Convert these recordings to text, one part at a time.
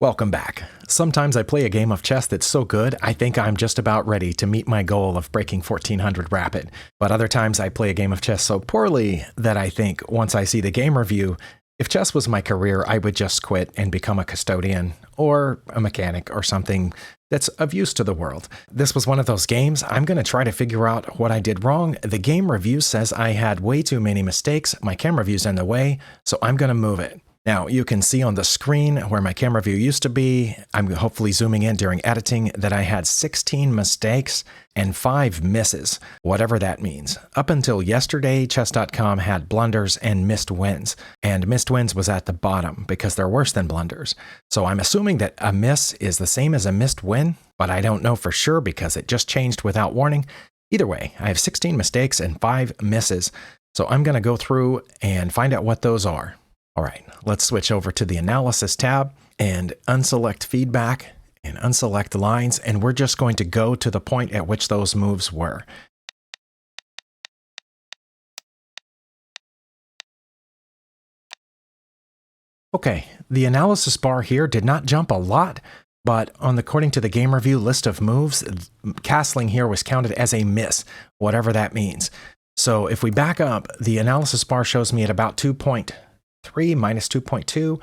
Welcome back. Sometimes I play a game of chess that's so good, I think I'm just about ready to meet my goal of breaking 1400 rapid. But other times I play a game of chess so poorly that I think once I see the game review, if chess was my career, I would just quit and become a custodian or a mechanic or something that's of use to the world. This was one of those games. I'm going to try to figure out what I did wrong. The game review says I had way too many mistakes. My camera view's in the way, so I'm going to move it. Now, you can see on the screen where my camera view used to be, I'm hopefully zooming in during editing, that I had 16 mistakes and 5 misses, whatever that means. Up until yesterday, chess.com had blunders and missed wins, and missed wins was at the bottom because they're worse than blunders. So I'm assuming that a miss is the same as a missed win, but I don't know for sure because it just changed without warning. Either way, I have 16 mistakes and 5 misses, so I'm going to go through and find out what those are. All right, let's switch over to the Analysis tab and unselect Feedback and unselect Lines, and we're just going to go to the point at which those moves were. Okay, the analysis bar here did not jump a lot, but according to the game review list of moves, castling here was counted as a miss, whatever that means. So if we back up, the analysis bar shows me at about 2.3 minus 2.2,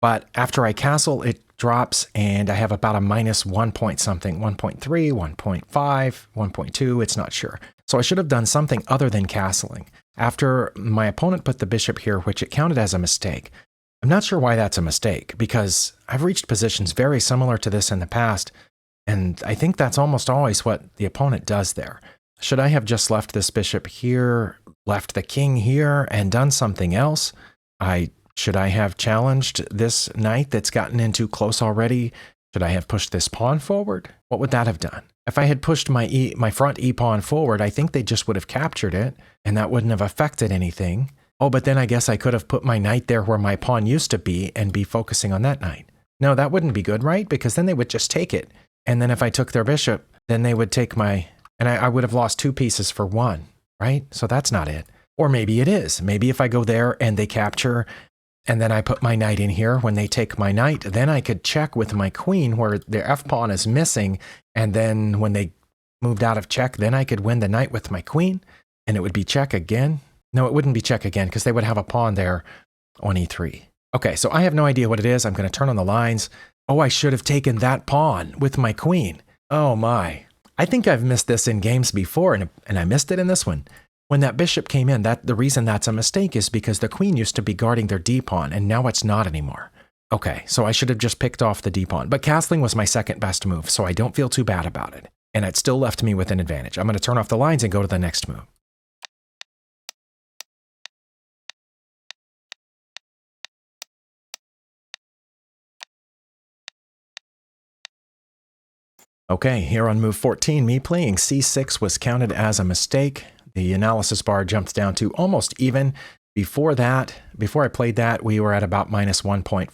but after I castle, it drops and I have about a minus 1 point something, 1.3, 1.5, 1.2, it's not sure. So I should have done something other than castling. After my opponent put the bishop here, which it counted as a mistake. I'm not sure why that's a mistake, because I've reached positions very similar to this in the past, and I think that's almost always what the opponent does there. Should I have just left this bishop here, left the king here, and done something else? Should I have challenged this knight that's gotten in too close already? Should I have pushed this pawn forward? What would that have done? If I had pushed my front e-pawn forward, I think they just would have captured it, and that wouldn't have affected anything. Oh, but then I guess I could have put my knight there where my pawn used to be and be focusing on that knight. No, that wouldn't be good, right? Because then they would just take it. And then if I took their bishop, then they would take my... And I would have lost 2 pieces for 1, right? So that's not it. Or maybe it is. Maybe if I go there and they capture, and then I put my knight in here, when they take my knight, then I could check with my queen where their f-pawn is missing, and then when they moved out of check, then I could win the knight with my queen, and it would be check again. No, it wouldn't be check again, because they would have a pawn there on e3. Okay, so I have no idea what it is. I'm going to turn on the lines. Oh, I should have taken that pawn with my queen. Oh my. I think I've missed this in games before, and I missed it in this one. When that bishop came in, the reason that's a mistake is because the queen used to be guarding their d-pawn, and now it's not anymore. Okay, so I should have just picked off the d-pawn, but castling was my second best move, so I don't feel too bad about it. And it still left me with an advantage. I'm going to turn off the lines and go to the next move. Okay, here on move 14, me playing c6 was counted as a mistake. The analysis bar jumped down to almost even. Before I played that, we were at about minus 1.4,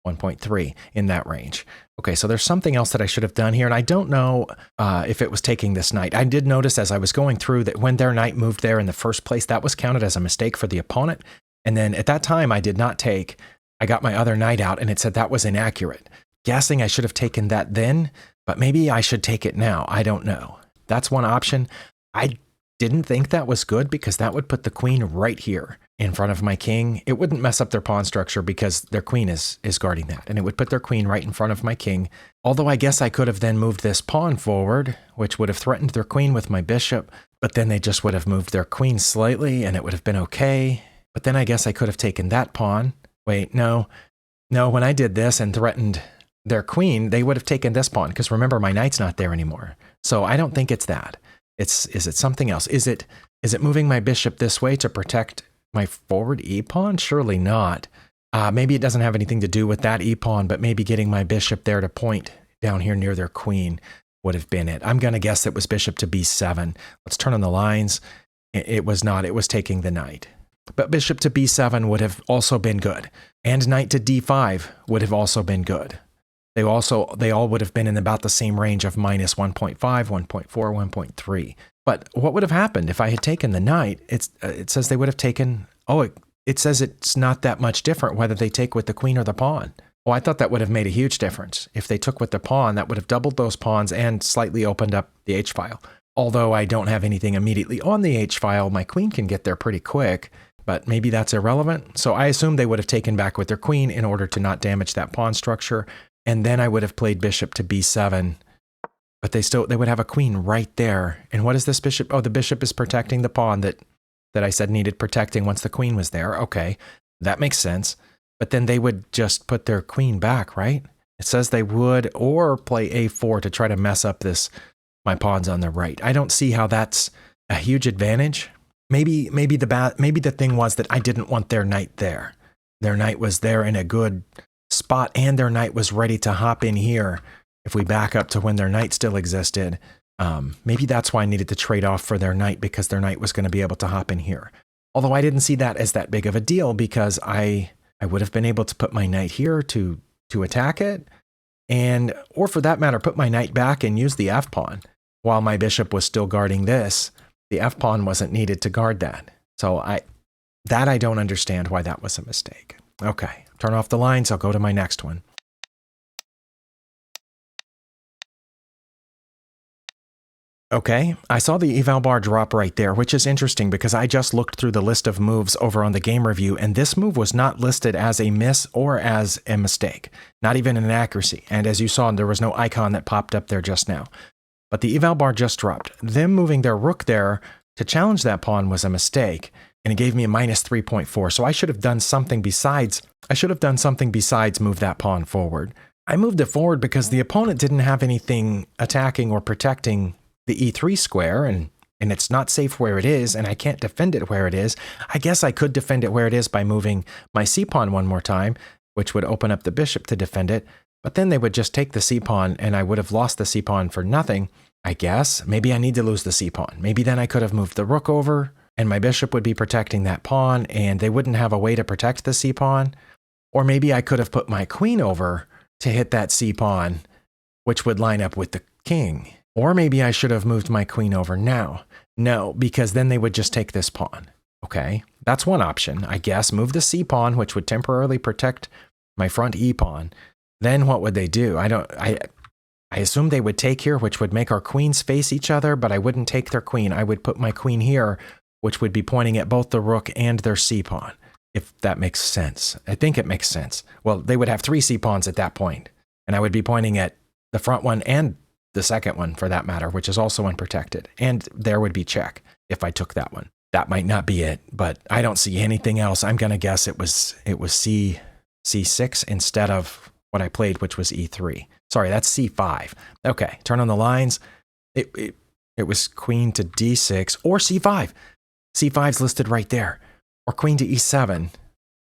1.3 in that range. Okay, so there's something else that I should have done here, and I don't know if it was taking this knight. I did notice as I was going through that when their knight moved there in the first place, that was counted as a mistake for the opponent. And then at that time, I did not take. I got my other knight out, and it said that was inaccurate. Guessing I should have taken that then, but maybe I should take it now. I don't know. That's one option. I didn't think that was good because that would put the queen right here in front of my king. It wouldn't mess up their pawn structure because their queen is guarding that, and it would put their queen right in front of my king. Although I guess I could have then moved this pawn forward, which would have threatened their queen with my bishop, but then they just would have moved their queen slightly and it would have been okay. But then I guess I could have taken that pawn. Wait, no, when I did this and threatened their queen, they would have taken this pawn because remember, my knight's not there anymore. So I don't think it's that. Is it something else? Is it moving my bishop this way to protect my forward e-pawn? Surely not. Maybe it doesn't have anything to do with that e-pawn, but maybe getting my bishop there to point down here near their queen would have been it. I'm going to guess it was bishop to b7. Let's turn on the lines. It was not. It was taking the knight. But bishop to b7 would have also been good. And knight to d5 would have also been good. They all would have been in about the same range of minus 1.5, 1.4, 1.3. But what would have happened if I had taken the knight? It says they would have taken, it says it's not that much different whether they take with the queen or the pawn. Well, I thought that would have made a huge difference. If they took with the pawn, that would have doubled those pawns and slightly opened up the h-file. Although I don't have anything immediately on the h-file, my queen can get there pretty quick, but maybe that's irrelevant. So I assume they would have taken back with their queen in order to not damage that pawn structure, and then I would have played bishop to b7, but they would have a queen right there. And what is this bishop? Oh, the bishop is protecting the pawn that I said needed protecting once the queen was there. Okay, that makes sense. But then they would just put their queen back, right? It says they would, or play a4 to try to mess up my pawns on the right. I don't see how that's a huge advantage. Maybe the thing was that I didn't want their knight there. Their knight was there in a good spot, and their knight was ready to hop in here. If we back up to when their knight still existed, maybe that's why I needed to trade off for their knight, because their knight was going to be able to hop in here. Although I didn't see that as that big of a deal, because I would have been able to put my knight here to attack it, or for that matter, put my knight back and use the f-pawn. While my bishop was still guarding this, the f-pawn wasn't needed to guard that. So I don't understand why that was a mistake. Okay, turn off the lines. I'll go to my next one. Okay, I saw the eval bar drop right there, which is interesting because I just looked through the list of moves over on the game review, and this move was not listed as a miss or as a mistake, not even an inaccuracy. And as you saw, there was no icon that popped up there just now. But the eval bar just dropped. Them moving their rook there to challenge that pawn was a mistake, and it gave me a minus 3.4. So I should have done something besides move that pawn forward. I moved it forward because the opponent didn't have anything attacking or protecting the e3 square, and it's not safe where it is, and I can't defend it where it is. I guess I could defend it where it is by moving my c-pawn one more time, which would open up the bishop to defend it, but then they would just take the c-pawn, and I would have lost the c-pawn for nothing, I guess. Maybe I need to lose the c-pawn. Maybe then I could have moved the rook over, and my bishop would be protecting that pawn, and they wouldn't have a way to protect the c-pawn. Or maybe I could have put my queen over to hit that c-pawn, which would line up with the king. Or maybe I should have moved my queen over now. No, because then they would just take this pawn. Okay, that's one option, I guess. Move the c-pawn, which would temporarily protect my front e-pawn. Then what would they do? I assume they would take here, which would make our queens face each other, but I wouldn't take their queen. I would put my queen here, which would be pointing at both the rook and their c-pawn, if that makes sense. I think it makes sense. Well, they would have 3 c-pawns at that point, and I would be pointing at the front one and the second one, for that matter, which is also unprotected. And there would be check if I took that one. That might not be it, but I don't see anything else. I'm going to guess it was C6 instead of what I played, which was E3. Sorry, that's C5. Okay, turn on the lines. It was queen to D6 or C5. C5's listed right there. Or queen to E7.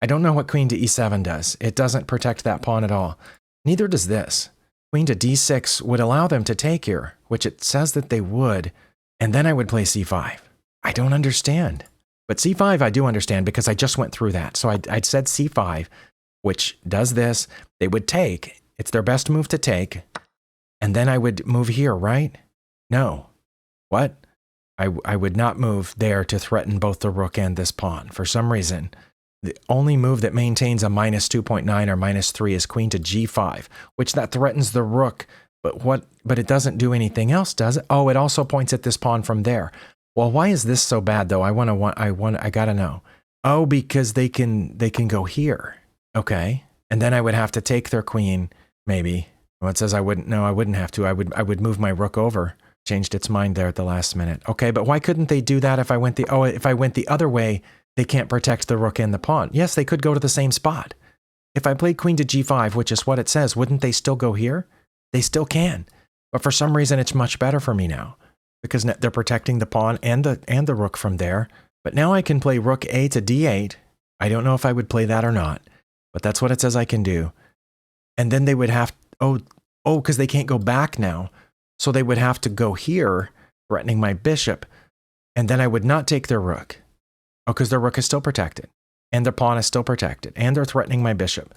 I don't know what queen to E7 does. It doesn't protect that pawn at all. Neither does this. Queen to D6 would allow them to take here, which it says that they would, and then I would play C5. I don't understand. But C5 I do understand because I just went through that. So I'd said C5, which does this. They would take. It's their best move to take. And then I would move here, right? No. What? I would not move there to threaten both the rook and this pawn. For some reason, the only move that maintains a minus 2.9 or minus 3 is queen to G5, which that threatens the rook. But it doesn't do anything else, does it? Oh, it also points at this pawn from there. Well, why is this so bad though? I gotta know. Oh, because they can go here. Okay. And then I would have to take their queen, maybe. Well, it says I wouldn't. No, I wouldn't have to. I would move my rook over. Changed its mind there at the last minute. Okay, but why couldn't they do that if I went the other way? They can't protect the rook and the pawn. Yes, they could go to the same spot. If I played queen to G5, which is what it says, wouldn't they still go here? They still can. But for some reason, it's much better for me now because they're protecting the pawn and the rook from there. But now I can play rook A to D8. I don't know if I would play that or not, but that's what it says I can do. And then they would have, because they can't go back now. So they would have to go here, threatening my bishop. And then I would not take their rook. Oh, because their rook is still protected. And their pawn is still protected. And they're threatening my bishop.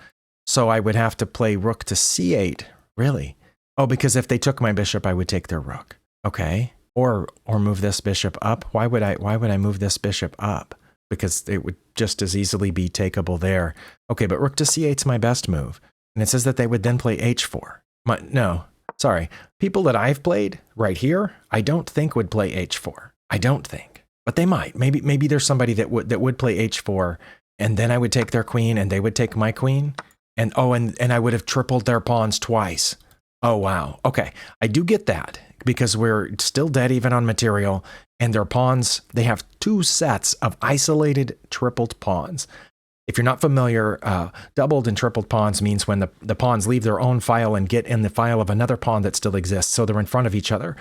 So I would have to play rook to C8. Really? Oh, because if they took my bishop, I would take their rook. Okay. Or move this bishop up. Why would I move this bishop up? Because it would just as easily be takeable there. Okay, but rook to C8 is my best move. And it says that they would then play h4. No, sorry. People that I've played right here, I don't think would play h4. I don't think. But they might. Maybe there's somebody that would play h4, and then I would take their queen and they would take my queen. And I would have tripled their pawns twice. Oh, wow. Okay. I do get that because we're still dead even on material, and their pawns, they have 2 sets of isolated tripled pawns. If you're not familiar, doubled and tripled pawns means when the pawns leave their own file and get in the file of another pawn that still exists, so they're in front of each other.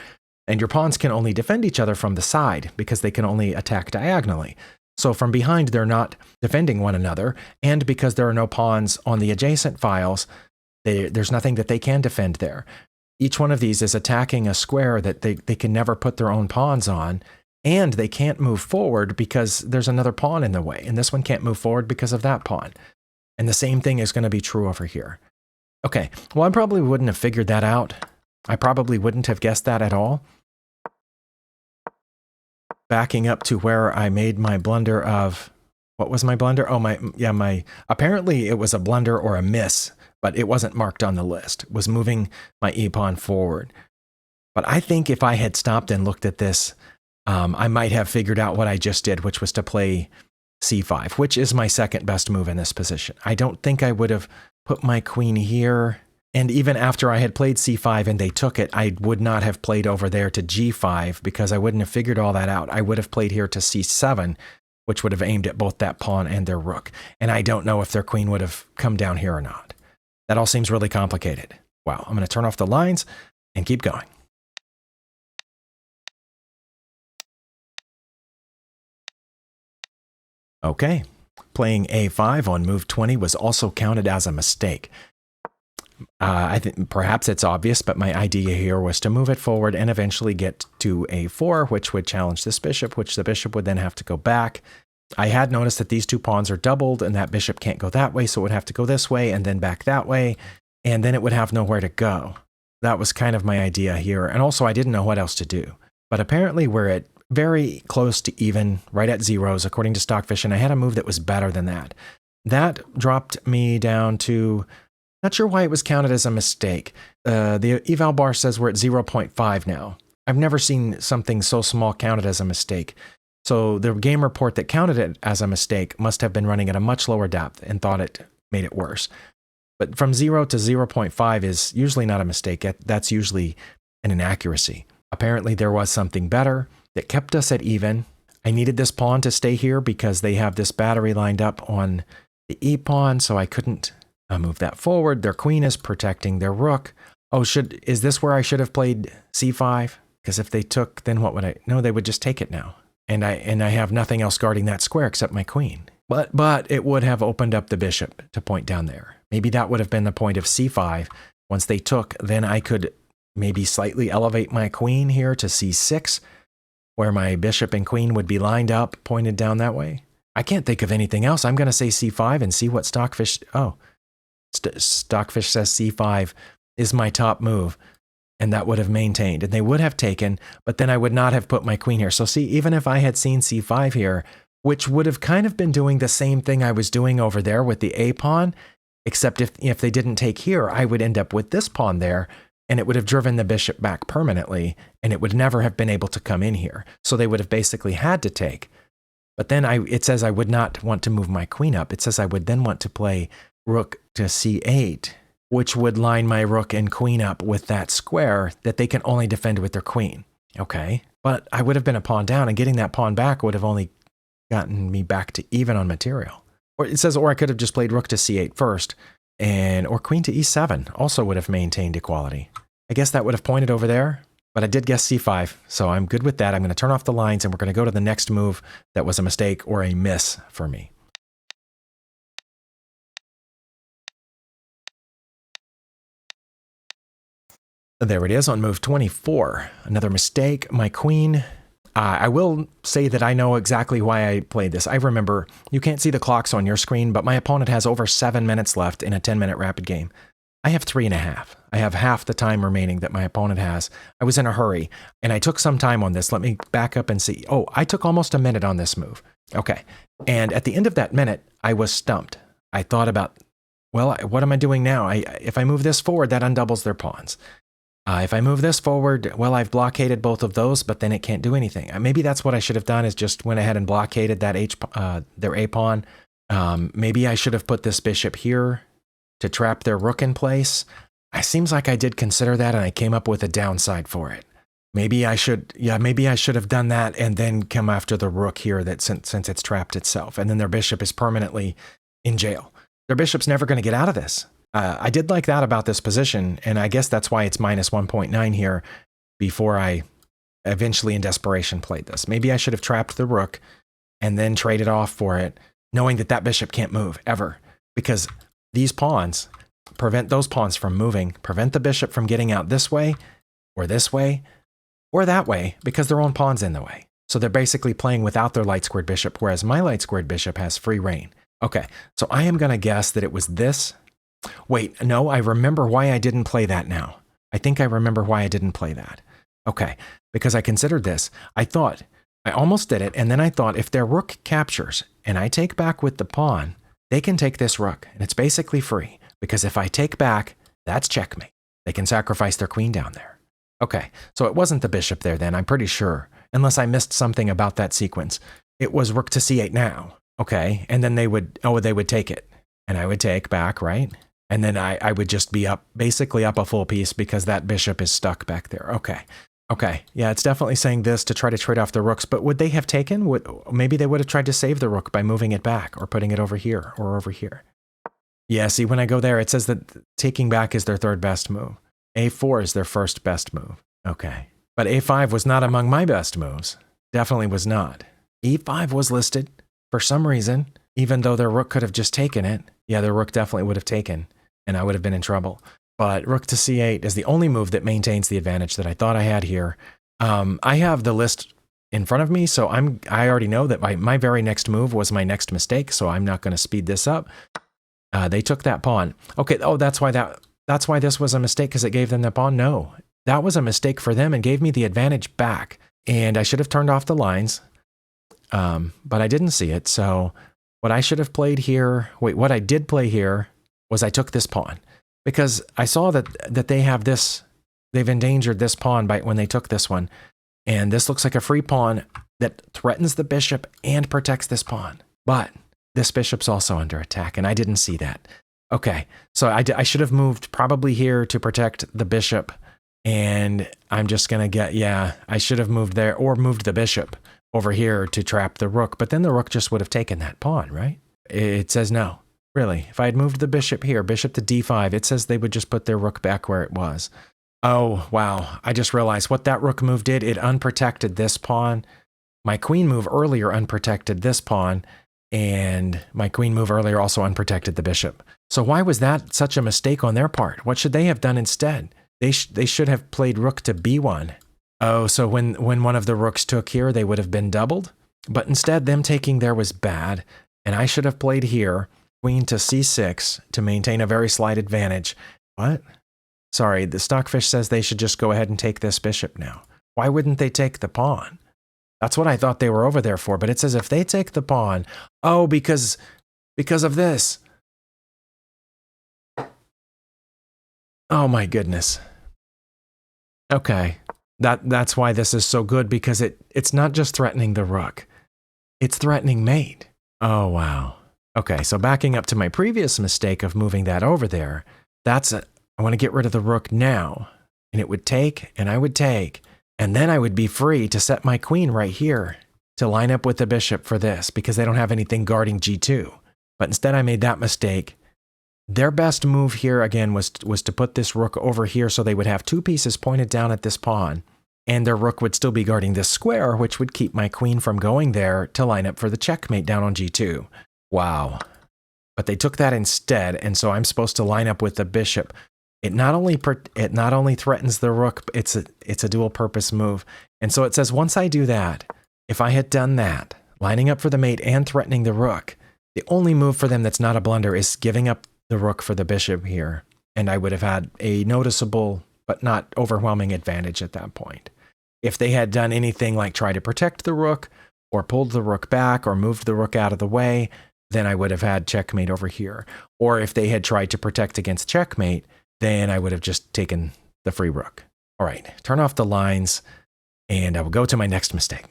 And your pawns can only defend each other from the side because they can only attack diagonally. So from behind, they're not defending one another, and because there are no pawns on the adjacent files, there's nothing that they can defend there. Each one of these is attacking a square that they can never put their own pawns on, and they can't move forward because there's another pawn in the way, and this one can't move forward because of that pawn. And the same thing is going to be true over here. Okay, well, I probably wouldn't have figured that out. I probably wouldn't have guessed that at all. Backing up to where I made my blunder of, what was my blunder? Oh, apparently it was a blunder or a miss, but it wasn't marked on the list. It was moving my e-pawn forward. But I think if I had stopped and looked at this, I might have figured out what I just did, which was to play c5, which is my second best move in this position. I don't think I would have put my queen here. And even after I had played c5 and they took it, I would not have played over there to g5 because I wouldn't have figured all that out. I would have played here to c7, which would have aimed at both that pawn and their rook. And I don't know if their queen would have come down here or not. That all seems really complicated. Wow, I'm going to turn off the lines and keep going. Okay, playing a5 on move 20 was also counted as a mistake. I think perhaps it's obvious, but my idea here was to move it forward and eventually get to a4, which would challenge this bishop, which the bishop would then have to go back. I had noticed that these 2 pawns are doubled and that bishop can't go that way, so it would have to go this way and then back that way, and then it would have nowhere to go. That was kind of my idea here, and also I didn't know what else to do. But apparently we're at very close to even, right at zeros, according to Stockfish, and I had a move that was better than that. That dropped me down to, not sure why it was counted as a mistake. The eval bar says we're at 0.5 now. I've never seen something so small counted as a mistake. So the game report that counted it as a mistake must have been running at a much lower depth and thought it made it worse. But from 0 to 0.5 is usually not a mistake. That's usually an inaccuracy. Apparently there was something better that kept us at even. I needed this pawn to stay here because they have this battery lined up on the e-pawn, so I couldn't move that forward. Their queen is protecting their rook. Oh, is this where I should have played c5? Because if they took, then what would I? No, they would just take it now. And I have nothing else guarding that square except my queen. But it would have opened up the bishop to point down there. Maybe that would have been the point of c5. Once they took, then I could maybe slightly elevate my queen here to c6, where my bishop and queen would be lined up, pointed down that way. I can't think of anything else. I'm going to say c5 and see what Stockfish... Oh, Stockfish says c5 is my top move, and that would have maintained. And they would have taken, but then I would not have put my queen here. So see, even if I had seen c5 here, which would have kind of been doing the same thing I was doing over there with the a pawn, except if they didn't take here, I would end up with this pawn there, and it would have driven the bishop back permanently, and it would never have been able to come in here. So they would have basically had to take. But then it says I would not want to move my queen up. It says I would then want to play rook to c8, which would line my rook and queen up with that square that they can only defend with their queen. Okay, but I would have been a pawn down, and getting that pawn back would have only gotten me back to even on material. Or it says, or I could have just played rook to c8 first, or queen to e7 also would have maintained equality. I guess that would have pointed over there, but I did guess c5, so I'm good with that. I'm going to turn off the lines, and we're going to go to the next move that was a mistake or a miss for me. There it is on move 24. Another mistake, my queen. I will say that I know exactly why I played this. I remember, you can't see the clocks on your screen, but my opponent has over 7 minutes left in a 10-minute rapid game. I have 3.5. I have half the time remaining that my opponent has. I was in a hurry, and I took some time on this. Let me back up and see. Oh, I took almost a minute on this move. Okay. And at the end of that minute, I was stumped. I thought about well, what am I doing now? If I move this forward, that undoubles their pawns. If I move this forward, well, I've blockaded both of those, but then it can't do anything. Maybe that's what I should have done, is just went ahead and blockaded that their A pawn. Maybe I should have put this bishop here to trap their rook in place. It seems like I did consider that, and I came up with a downside for it. Maybe I should have done that and then come after the rook here, that since it's trapped itself, and then their bishop is permanently in jail. Their bishop's never going to get out of this. I did like that about this position, and I guess that's why it's minus 1.9 here before I eventually in desperation played this. Maybe I should have trapped the rook and then traded off for it, knowing that that bishop can't move ever, because these pawns prevent those pawns from moving, prevent the bishop from getting out this way or that way, because their own pawn's in the way. So they're basically playing without their light squared bishop, whereas my light squared bishop has free reign. Okay, so I am going to guess that it was this. Wait, no, I remember why I didn't play that now. I think I remember why I didn't play that. Okay, because I considered this. I almost did it, and then I thought if their rook captures and I take back with the pawn, they can take this rook, and it's basically free, because if I take back, that's checkmate. They can sacrifice their queen down there. Okay, so it wasn't the bishop there then, I'm pretty sure, unless I missed something about that sequence. It was rook to c8 now. Okay, and then they would take it, and I would take back, right? And then I would just be basically up a full piece because that bishop is stuck back there. Okay. Yeah, it's definitely saying this to try to trade off the rooks, but would they have taken? Maybe they would have tried to save the rook by moving it back or putting it over here or over here. Yeah, see, when I go there, it says that taking back is their third best move. A4 is their first best move. Okay. But A5 was not among my best moves. Definitely was not. E5 was listed for some reason, even though their rook could have just taken it. Yeah, their rook definitely would have taken, and I would have been in trouble. But rook to c8 is the only move that maintains the advantage that I thought I had here. I have the list in front of me, so I already know that my very next move was my next mistake, so I'm not going to speed this up. They took that pawn. Okay, oh, that's why this was a mistake, because it gave them the pawn. No, that was a mistake for them and gave me the advantage back. And I should have turned off the lines, but I didn't see it. So what I should have played here, what I did play here was I took this pawn, because I saw that they have this, they've endangered this pawn when they took this one. And this looks like a free pawn that threatens the bishop and protects this pawn. But this bishop's also under attack, and I didn't see that. Okay, so I should have moved probably here to protect the bishop, and I'm just going to I should have moved there, or moved the bishop over here to trap the rook, but then the rook just would have taken that pawn, right? It says no. Really, if I had moved the bishop here, bishop to d5, it says they would just put their rook back where it was. Oh, wow. I just realized what that rook move did. It unprotected this pawn. My queen move earlier unprotected this pawn, and my queen move earlier also unprotected the bishop. So why was that such a mistake on their part? What should they have done instead? They should have played rook to b1. Oh, so when one of the rooks took here, they would have been doubled? But instead, them taking there was bad, and I should have played here, queen to c6 to maintain a very slight advantage. What? Sorry, the Stockfish says they should just go ahead and take this bishop now. Why wouldn't they take the pawn? That's what I thought they were over there for, but it says if they take the pawn, oh, because of this. Oh my goodness. Okay, that's why this is so good, because it's not just threatening the rook, it's threatening mate. Oh wow. Okay, so backing up to my previous mistake of moving that over there, I want to get rid of the rook now, and it would take, and I would take, and then I would be free to set my queen right here to line up with the bishop for this, because they don't have anything guarding g2. But instead I made that mistake. Their best move here, again, was to put this rook over here so they would have two pieces pointed down at this pawn, and their rook would still be guarding this square, which would keep my queen from going there to line up for the checkmate down on g2. Wow. But they took that instead, and so I'm supposed to line up with the bishop. It not only threatens the rook, it's a dual purpose move. And so it says once I do that, if I had done that, lining up for the mate and threatening the rook, the only move for them that's not a blunder is giving up the rook for the bishop here. And I would have had a noticeable but not overwhelming advantage at that point. If they had done anything like try to protect the rook, or pulled the rook back, or moved the rook out of the way, then I would have had checkmate over here. Or if they had tried to protect against checkmate, then I would have just taken the free rook. All right, turn off the lines, and I will go to my next mistake.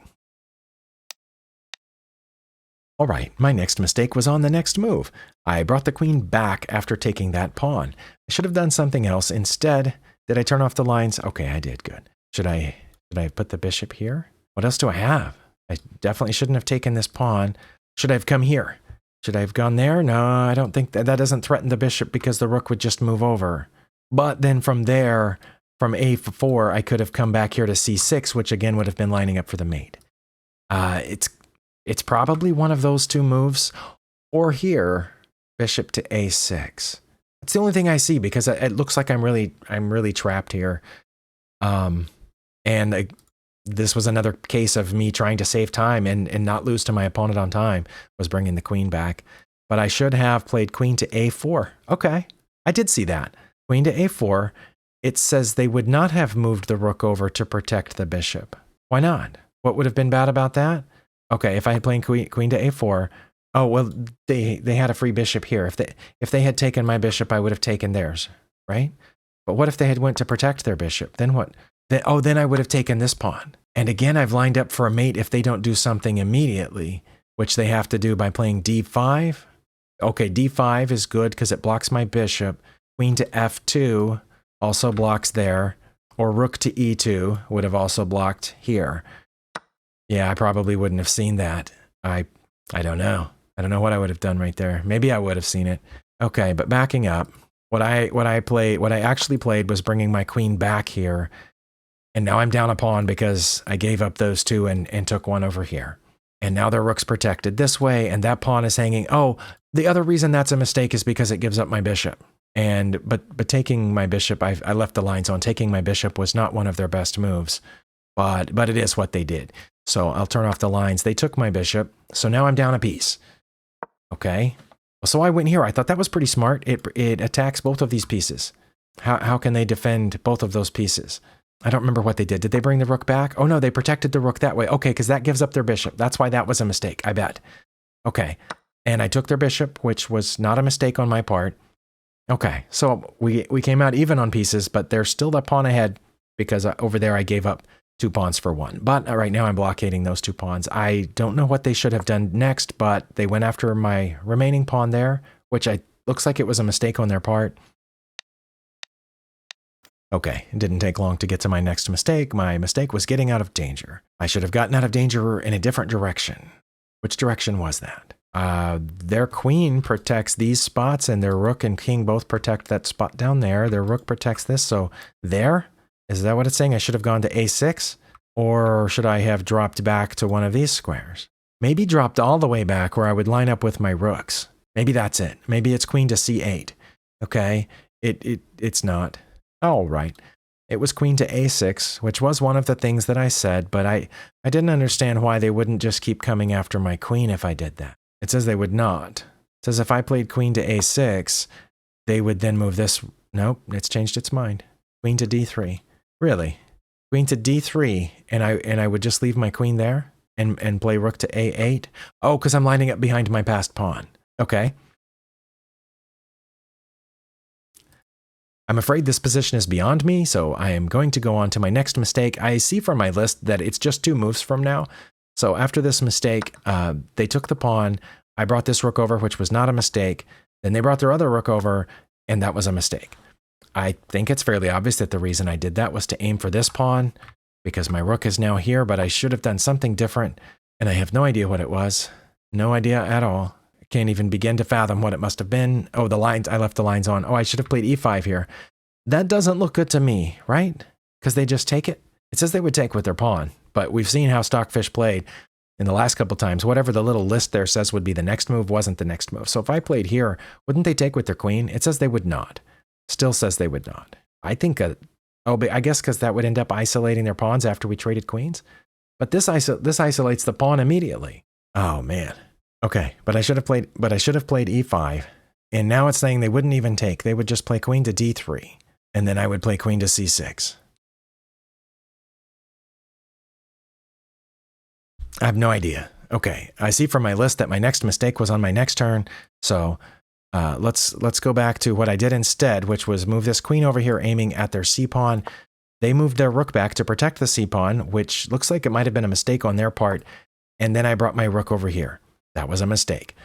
All right, my next mistake was on the next move. I brought the queen back after taking that pawn. I should have done something else. Instead, did I turn off the lines? Okay, I did. Good. Should I put the bishop here? What else do I have? I definitely shouldn't have taken this pawn. Should I have come here? Should I have gone there? No, I don't think that doesn't threaten the bishop because the rook would just move over. But then from there, from a4, I could have come back here to c6, which again would have been lining up for the mate. It's probably one of those two moves, or here, bishop to a6. That's the only thing I see because it looks like I'm really trapped here. This was another case of me trying to save time and not lose to my opponent on time, was bringing the queen back. But I should have played queen to a4. Okay, I did see that. Queen to a4. It says they would not have moved the rook over to protect the bishop. Why not? What would have been bad about that? Okay, if I had played queen to a4, oh, well, they had a free bishop here. If they had taken my bishop, I would have taken theirs, right? But what if they had went to protect their bishop? Then what? Then I would have taken this pawn. And again, I've lined up for a mate if they don't do something immediately, which they have to do by playing d5. Okay, d5 is good because it blocks my bishop. Queen to f2 also blocks there. Or rook to e2 would have also blocked here. Yeah, I probably wouldn't have seen that. I don't know. I don't know what I would have done right there. Maybe I would have seen it. Okay, but backing up, what I actually played was bringing my queen back here. And now I'm down a pawn because I gave up those two and took one over here. And now their rook's protected this way, and that pawn is hanging. Oh, the other reason that's a mistake is because it gives up my bishop. But taking my bishop, I left the lines on. Taking my bishop was not one of their best moves, but it is what they did. So I'll turn off the lines. They took my bishop, so now I'm down a piece. Okay, so I went here. I thought that was pretty smart. It attacks both of these pieces. How can they defend both of those pieces? I don't remember what they did. Did they bring the rook back? Oh no, they protected the rook that way. Okay, because that gives up their bishop. That's why that was a mistake, I bet. Okay, and I took their bishop, which was not a mistake on my part. Okay, so we came out even on pieces, but there's still the pawn ahead because over there I gave up 2 pawns for 1. But right now I'm blockading those 2 pawns. I don't know what they should have done next, but they went after my remaining pawn there, which looks like it was a mistake on their part. Okay, it didn't take long to get to my next mistake. My mistake was getting out of danger. I should have gotten out of danger in a different direction. Which direction was that? Their queen protects these spots, and their rook and king both protect that spot down there. Their rook protects this, so there? Is that what it's saying? I should have gone to a6? Or should I have dropped back to one of these squares? Maybe dropped all the way back where I would line up with my rooks. Maybe that's it. Maybe it's queen to c8. Okay, it's not. All right. It was queen to a6, which was one of the things that I said, but I didn't understand why they wouldn't just keep coming after my queen if I did that. It says they would not. It says if I played queen to a6, they would then move this. Nope, it's changed its mind. Queen to d3. Really? Queen to d3, and I would just leave my queen there and play rook to a8? Oh, because I'm lining up behind my passed pawn. Okay. I'm afraid this position is beyond me, so I am going to go on to my next mistake. I see from my list that it's just 2 moves from now. So after this mistake, they took the pawn. I brought this rook over, which was not a mistake. Then they brought their other rook over, and that was a mistake. I think it's fairly obvious that the reason I did that was to aim for this pawn, because my rook is now here, but I should have done something different, and I have no idea what it was. No idea at all. Can't even begin to fathom what it must have been. Oh, the lines, I left the lines on. Oh, I should have played e5 here. That doesn't look good to me, right? Because they just take it. It says they would take with their pawn, but we've seen how Stockfish played in the last couple times. Whatever the little list there says would be the next move wasn't the next move. So if I played here, wouldn't they take with their queen? It says they would not. Still says they would not. I think, but I guess because that would end up isolating their pawns after we traded queens. But this isolates the pawn immediately. Oh man. Okay, but I should have played e5, and now it's saying they wouldn't even take. They would just play queen to d3, and then I would play queen to c6. I have no idea. Okay, I see from my list that my next mistake was on my next turn, so let's go back to what I did instead, which was move this queen over here aiming at their c-pawn. They moved their rook back to protect the c-pawn, which looks like it might have been a mistake on their part, and then I brought my rook over here. That was a mistake.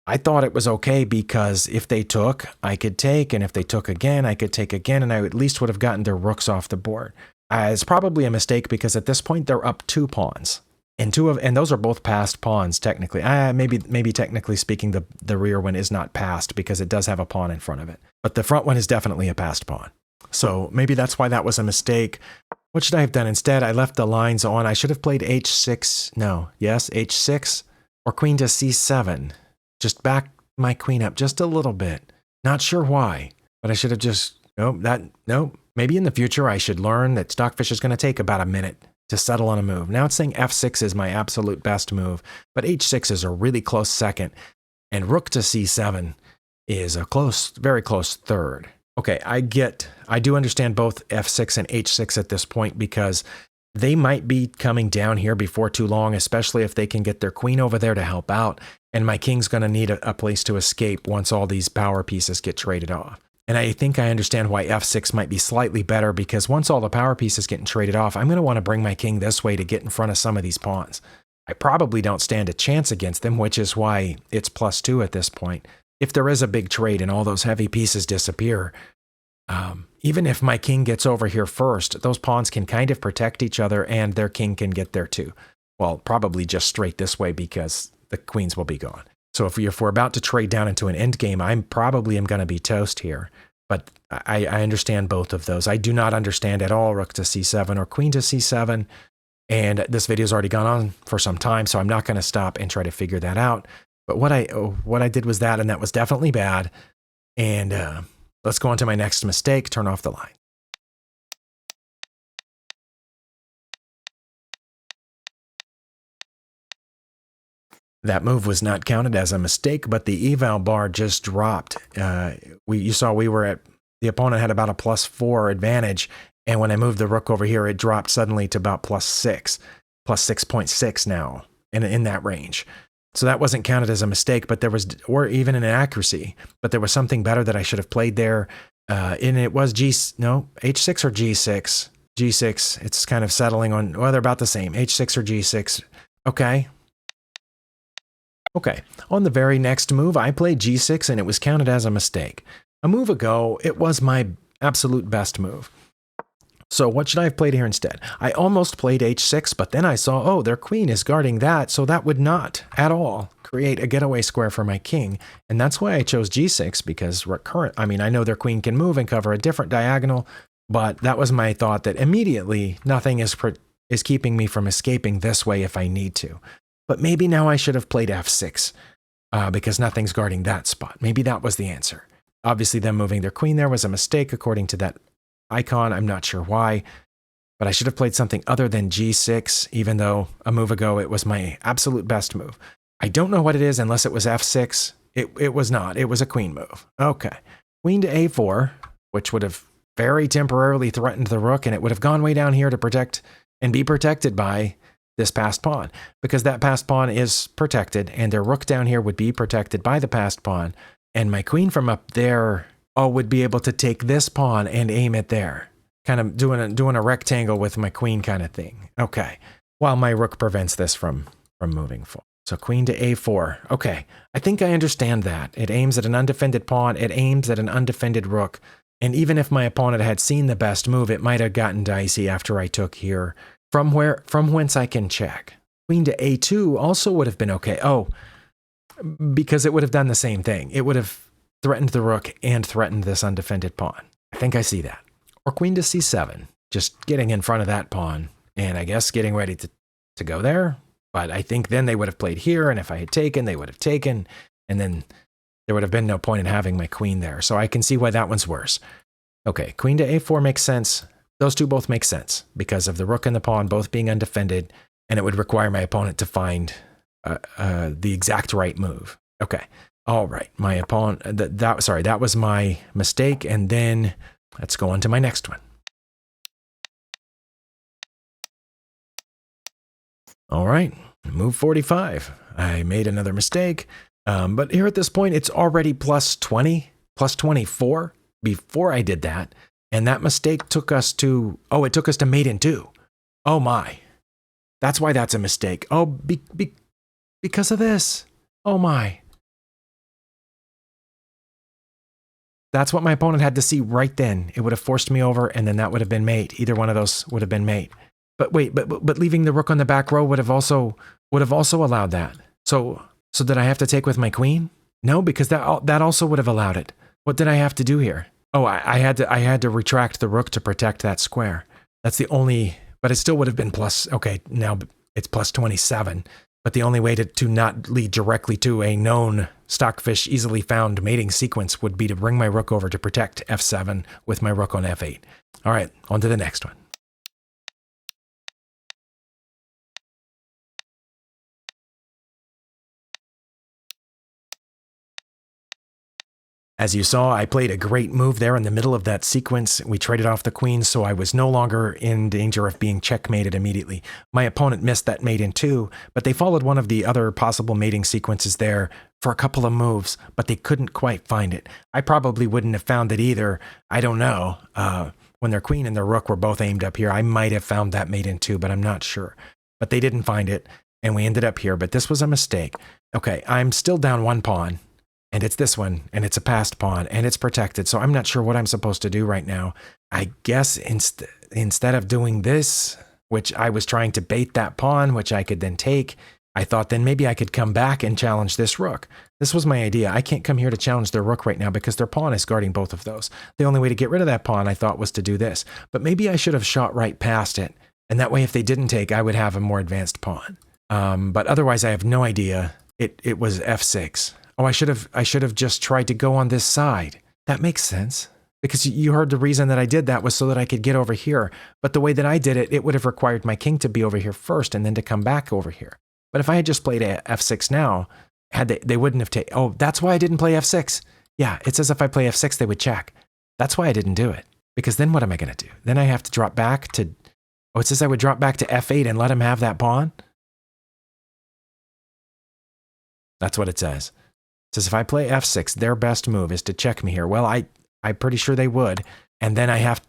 I thought it was okay because if they took, I could take, and if they took again, I could take again, and I at least would have gotten their rooks off the board. It's probably a mistake because at this point they're up 2 pawns. And those are both passed pawns technically. Maybe technically speaking, the rear one is not passed because it does have a pawn in front of it. But the front one is definitely a passed pawn. So maybe that's why that was a mistake. What should I have done instead? I left the lines on. I should have played h6. No, yes, h6 or queen to c7. Just back my queen up just a little bit. Not sure why, but I should have just, nope. Maybe in the future I should learn that Stockfish is going to take about a minute to settle on a move. Now it's saying f6 is my absolute best move, but h6 is a really close second, and rook to c7 is a very close third. Okay, I do understand both f6 and h6 at this point because they might be coming down here before too long, especially if they can get their queen over there to help out, and my king's going to need a place to escape once all these power pieces get traded off. And I think I understand why f6 might be slightly better because once all the power pieces getting traded off, I'm going to want to bring my king this way to get in front of some of these pawns. I probably don't stand a chance against them, which is why it's +2 at this point. If there is a big trade and all those heavy pieces disappear, even if my king gets over here first, those pawns can kind of protect each other and their king can get there too. Well, probably just straight this way because the queens will be gone. So if we're about to trade down into an endgame, I probably am going to be toast here. But I understand both of those. I do not understand at all rook to c7 or queen to c7. And this video's already gone on for some time, so I'm not going to stop and try to figure that out. But what I did was that, and that was definitely bad. And let's go on to my next mistake, turn off the line. That move was not counted as a mistake, but the eval bar just dropped. You saw the opponent had about a +4 advantage, and when I moved the rook over here, it dropped suddenly to about +6, +6.6 now, in that range. So that wasn't counted as a mistake, but or even an inaccuracy, but there was something better that I should have played there, and it was h6 or g6. G6, it's kind of settling on, well, they're about the same, h6 or g6, okay. Okay, on the very next move, I played g6 and it was counted as a mistake. A move ago, it was my absolute best move. So what should I have played here instead? I almost played h6, but then I saw, oh, their queen is guarding that, so that would not at all create a getaway square for my king. And that's why I chose g6, because I know their queen can move and cover a different diagonal, but that was my thought that immediately nothing is keeping me from escaping this way if I need to. But maybe now I should have played f6 because nothing's guarding that spot. Maybe that was the answer. Obviously, them moving their queen there was a mistake according to that icon. I'm not sure why, but I should have played something other than g6, even though a move ago it was my absolute best move. I don't know what it is unless it was f6. It was not. It was a queen move. Okay. Queen to a4, which would have very temporarily threatened the rook, and it would have gone way down here to protect and be protected by this passed pawn, because that passed pawn is protected, and their rook down here would be protected by the passed pawn, and my queen from up there would be able to take this pawn and aim it there, kind of doing a rectangle with my queen kind of thing. Okay, while my rook prevents this from moving forward. So queen to a4. Okay, I think I understand that. It aims at an undefended pawn, it aims at an undefended rook, and even if my opponent had seen the best move, it might have gotten dicey after I took here. From whence I can check. Queen to a2 also would have been okay. Oh, because it would have done the same thing. It would have threatened the rook and threatened this undefended pawn. I think I see that. Or queen to c7, just getting in front of that pawn, and I guess getting ready to go there. But I think then they would have played here, and if I had taken, they would have taken, and then there would have been no point in having my queen there. So I can see why that one's worse. Okay, queen to a4 makes sense. Those two both make sense because of the rook and the pawn both being undefended, and it would require my opponent to find the exact right move. Okay, all right. My opponent that was my mistake, and then let's go on to my next one. All right, move 45. I made another mistake, but here at this point, it's already plus 20, plus 24 before I did that. And that mistake took us to, it took us to mate in 2. Oh my. That's why that's a mistake. Oh, because of this. Oh my. That's what my opponent had to see right then. It would have forced me over, and then that would have been mate. Either one of those would have been mate. But wait, but leaving the rook on the back row would have also allowed that. So did I have to take with my queen? No, because that also would have allowed it. What did I have to do here? Oh, I had to retract the rook to protect that square. That's the only, but it still would have been plus. Okay, now it's plus 27. But the only way to not lead directly to a known stockfish easily found mating sequence would be to bring my rook over to protect f7 with my rook on f8. All right, on to the next one. As you saw, I played a great move there in the middle of that sequence. We traded off the queen, so I was no longer in danger of being checkmated immediately. My opponent missed that mate in 2, but they followed one of the other possible mating sequences there for a couple of moves, but they couldn't quite find it. I probably wouldn't have found it either. I don't know. When their queen and their rook were both aimed up here, I might have found that mate in 2, but I'm not sure. But they didn't find it, and we ended up here, but this was a mistake. Okay, I'm still down 1 pawn. And it's this one, and it's a passed pawn, and it's protected, so I'm not sure what I'm supposed to do right now. I guess instead of doing this, which I was trying to bait that pawn, which I could then take, I thought then maybe I could come back and challenge this rook. This was my idea. I can't come here to challenge their rook right now because their pawn is guarding both of those. The only way to get rid of that pawn, I thought, was to do this. But maybe I should have shot right past it, and that way if they didn't take, I would have a more advanced pawn. But otherwise, I have no idea. It was f6. Oh, I should have just tried to go on this side. That makes sense. Because you heard the reason that I did that was so that I could get over here. But the way that I did it, it would have required my king to be over here first and then to come back over here. But if I had just played f6 now, they wouldn't have taken. Oh, that's why I didn't play f6. Yeah, it says if I play f6, they would check. That's why I didn't do it. Because then what am I going to do? Then I have to drop back to. Oh, it says I would drop back to f8 and let him have that pawn. That's what it says. It says if I play f6, their best move is to check me here. Well, I'm pretty sure they would. And then I have,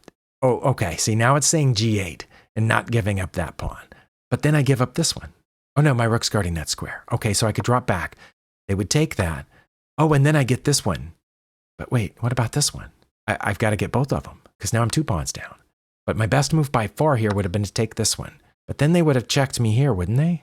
oh, okay. See, now it's saying g8 and not giving up that pawn. But then I give up this one. Oh no, my rook's guarding that square. Okay, so I could drop back. They would take that. Oh, and then I get this one. But wait, what about this one? I've got to get both of them because now I'm 2 pawns down. But my best move by far here would have been to take this one. But then they would have checked me here, wouldn't they?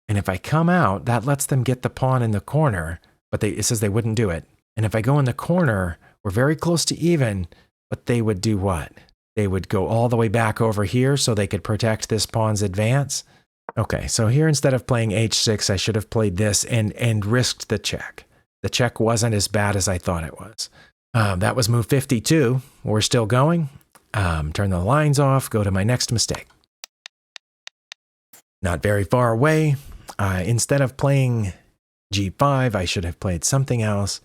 And if I come out, that lets them get the pawn in the corner. But it says they wouldn't do it. And if I go in the corner, we're very close to even, but they would do what? They would go all the way back over here so they could protect this pawn's advance. Okay, so here instead of playing h6, I should have played this and risked the check. The check wasn't as bad as I thought it was. That was move 52. We're still going. Turn the lines off, go to my next mistake. Not very far away. Instead of playing g5, I should have played something else.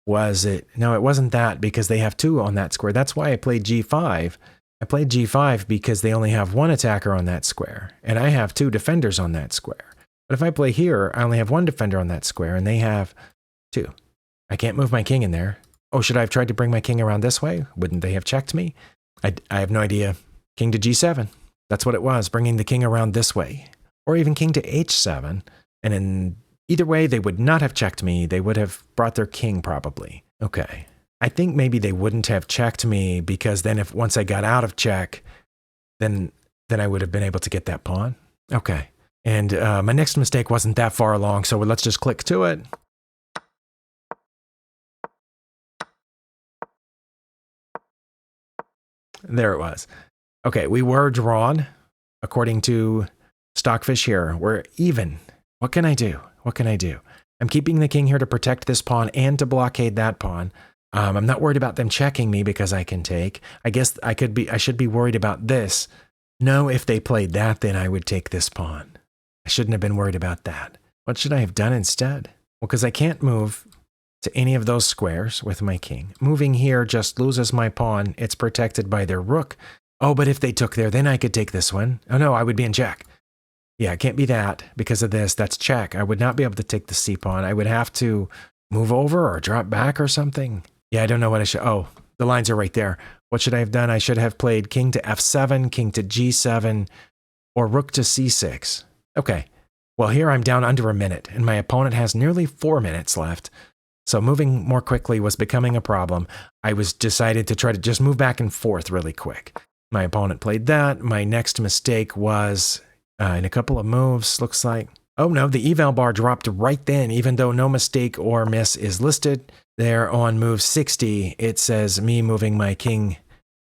Was it? No, it wasn't that because they have 2 on that square. That's why I played g5. I played g5 because they only have 1 attacker on that square, and I have 2 defenders on that square. But if I play here, I only have 1 defender on that square, and they have 2. I can't move my king in there. Oh, should I have tried to bring my king around this way? Wouldn't they have checked me? I have no idea. King to g7. That's what it was, bringing the king around this way. Or even king to h7, and in either way, they would not have checked me. They would have brought their king, probably. Okay. I think maybe they wouldn't have checked me because then once I got out of check, then I would have been able to get that pawn. Okay. And my next mistake wasn't that far along, so let's just click to it. There it was. Okay, we were drawn. According to Stockfish here, we're even. What can I do? What can I do? I'm keeping the king here to protect this pawn and to blockade that pawn. I'm not worried about them checking me because I can take. I guess I should be worried about this. No, if they played that, then I would take this pawn. I shouldn't have been worried about that. What should I have done instead? Well, because I can't move to any of those squares with my king. Moving here just loses my pawn. It's protected by their rook. Oh, but if they took there, then I could take this one. Oh no, I would be in check. Yeah, it can't be that because of this. That's check. I would not be able to take the c-pawn. I would have to move over or drop back or something. Yeah, I don't know what I should. Oh, the lines are right there. What should I have done? I should have played king to f7, king to g7, or rook to c6. Okay. Well, here I'm down under a minute, and my opponent has nearly 4 minutes left. So moving more quickly was becoming a problem. I was decided to try to just move back and forth really quick. My opponent played that. My next mistake was in a couple of moves, looks like. Oh no, the eval bar dropped right then, even though no mistake or miss is listed. There on move 60, it says me moving my king,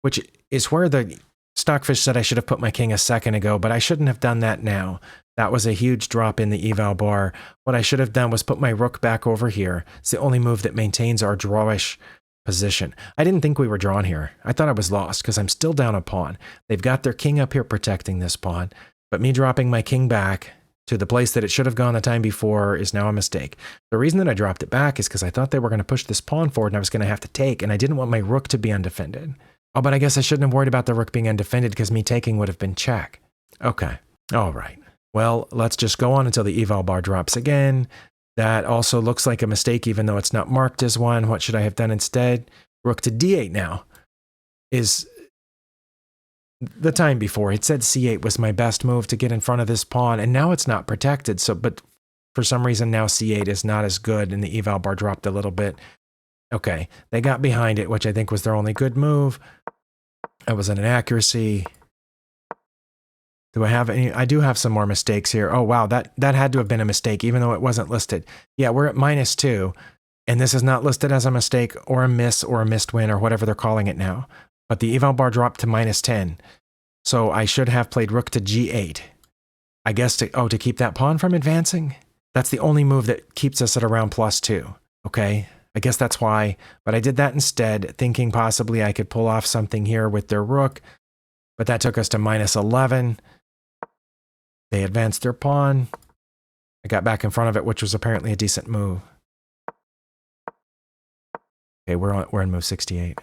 which is where the Stockfish said I should have put my king a second ago, but I shouldn't have done that now. That was a huge drop in the eval bar. What I should have done was put my rook back over here. It's the only move that maintains our drawish position. I didn't think we were drawn here. I thought I was lost because I'm still down a pawn. They've got their king up here protecting this pawn, but me dropping my king back to the place that it should have gone the time before is now a mistake. The reason that I dropped it back is because I thought they were going to push this pawn forward and I was going to have to take, and I didn't want my rook to be undefended. Oh, but I guess I shouldn't have worried about the rook being undefended because me taking would have been check. Okay. All right. Well, let's just go on until the eval bar drops again. That also looks like a mistake, even though it's not marked as one. What should I have done instead? Rook to d8 now is the time before. It said c8 was my best move to get in front of this pawn, and now it's not protected. So, but for some reason now c8 is not as good, and the eval bar dropped a little bit. Okay, they got behind it, which I think was their only good move. That was an inaccuracy. Do I have any? I do have some more mistakes here. Oh, wow, that had to have been a mistake, even though it wasn't listed. Yeah, we're at -2, and this is not listed as a mistake or a miss or a missed win or whatever they're calling it now. But the eval bar dropped to -10, so I should have played rook to g8. I guess to keep that pawn from advancing? That's the only move that keeps us at around +2. Okay, I guess that's why. But I did that instead, thinking possibly I could pull off something here with their rook. But that took us to -11. They advanced their pawn. I got back in front of it, which was apparently a decent move. Okay, we're in move 68.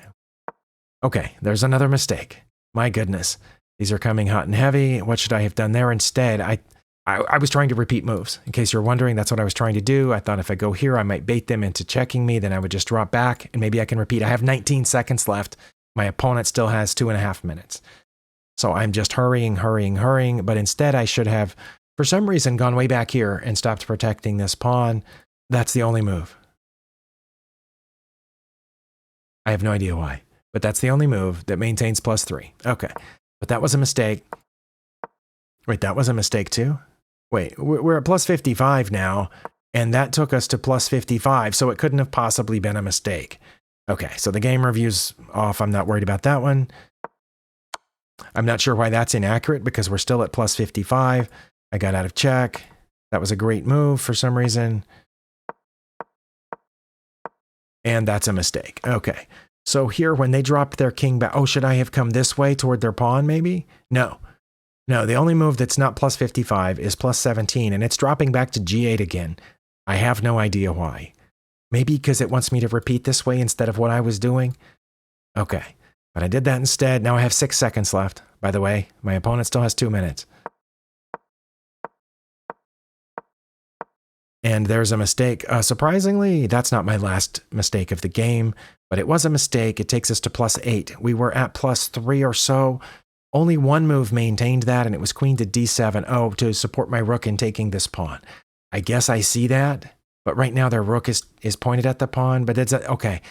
Okay, there's another mistake. My goodness. These are coming hot and heavy. What should I have done there instead? I was trying to repeat moves. In case you're wondering, that's what I was trying to do. I thought if I go here, I might bait them into checking me. Then I would just drop back, and maybe I can repeat. I have 19 seconds left. My opponent still has 2.5 minutes. So I'm just hurrying. But instead, I should have, for some reason, gone way back here and stopped protecting this pawn. That's the only move. I have no idea why. But that's the only move that maintains +3. Okay. But that was a mistake. Wait, that was a mistake too? Wait, we're at +55 now, and that took us to +55, so it couldn't have possibly been a mistake. Okay, so the game review's off. I'm not worried about that one. I'm not sure why that's inaccurate because we're still at +55. I got out of check. That was a great move for some reason. And that's a mistake. Okay. So here, when they dropped their king back, oh, should I have come this way toward their pawn, maybe? No. No, the only move that's not +55 is +17, and it's dropping back to g8 again. I have no idea why. Maybe because it wants me to repeat this way instead of what I was doing? Okay. But I did that instead. Now I have 6 seconds left. By the way, my opponent still has 2 minutes. And there's a mistake. Surprisingly, that's not my last mistake of the game, but it was a mistake. It takes us to +8. We were at +3 or so. Only one move maintained that, and it was queen to d7. Oh, to support my rook in taking this pawn. I guess I see that, but right now their rook is pointed at the pawn, but it's okay.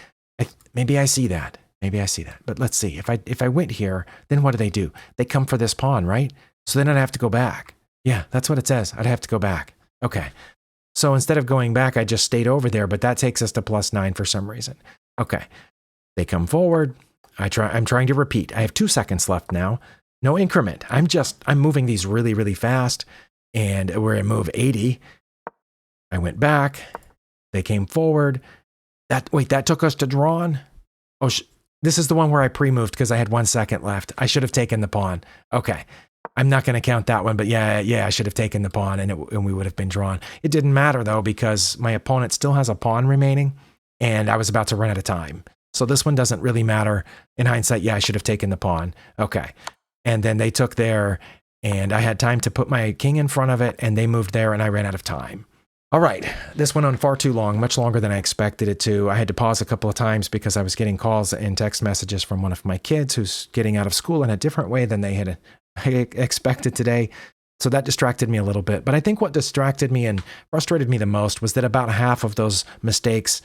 Maybe I see that. Maybe I see that. But let's see. If I went here, then what do? They come for this pawn, right? So then I'd have to go back. Yeah, that's what it says. I'd have to go back. Okay. So instead of going back, I just stayed over there, but that takes us to +9 for some reason. Okay. They come forward. I'm trying to repeat. I have 2 seconds left now. No increment. I'm moving these really, really fast. And we're in move 80. I went back. They came forward. Wait, that took us to drawn? Oh, this is the one where I pre-moved because I had 1 second left. I should have taken the pawn. Okay. I'm not going to count that one, but yeah, I should have taken the pawn and we would have been drawn. It didn't matter though, because my opponent still has a pawn remaining and I was about to run out of time. So this one doesn't really matter. In hindsight, yeah, I should have taken the pawn. Okay. And then they took their and I had time to put my king in front of it, and they moved there, and I ran out of time. All right, this went on far too long, much longer than I expected it to. I had to pause a couple of times because I was getting calls and text messages from one of my kids who's getting out of school in a different way than they had expected today. So that distracted me a little bit. But I think what distracted me and frustrated me the most was that about half of those mistakes,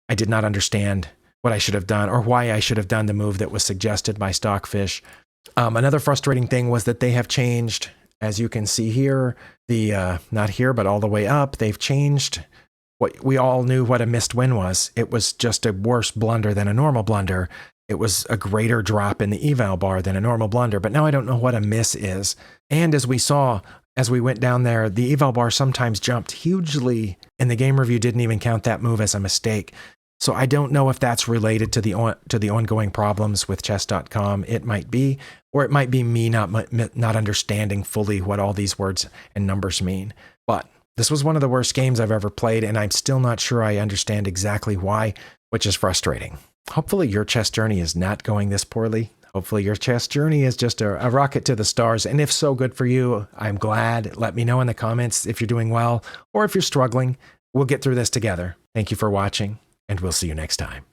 I did not understand what I should have done or why I should have done the move that was suggested by Stockfish. Another frustrating thing was that they have changed, as you can see here, not here, but all the way up, they've changed what we all knew what a missed win was. It was just a worse blunder than a normal blunder. It was a greater drop in the eval bar than a normal blunder, but now I don't know what a miss is. And as we saw, as we went down there, the eval bar sometimes jumped hugely, and the game review didn't even count that move as a mistake. So I don't know if that's related to the ongoing problems with chess.com. It might be, or it might be me not understanding fully what all these words and numbers mean. But this was one of the worst games I've ever played, and I'm still not sure I understand exactly why, which is frustrating. Hopefully your chess journey is not going this poorly. Hopefully your chess journey is just a rocket to the stars. And if so, good for you. I'm glad. Let me know in the comments if you're doing well or if you're struggling. We'll get through this together. Thank you for watching, and we'll see you next time.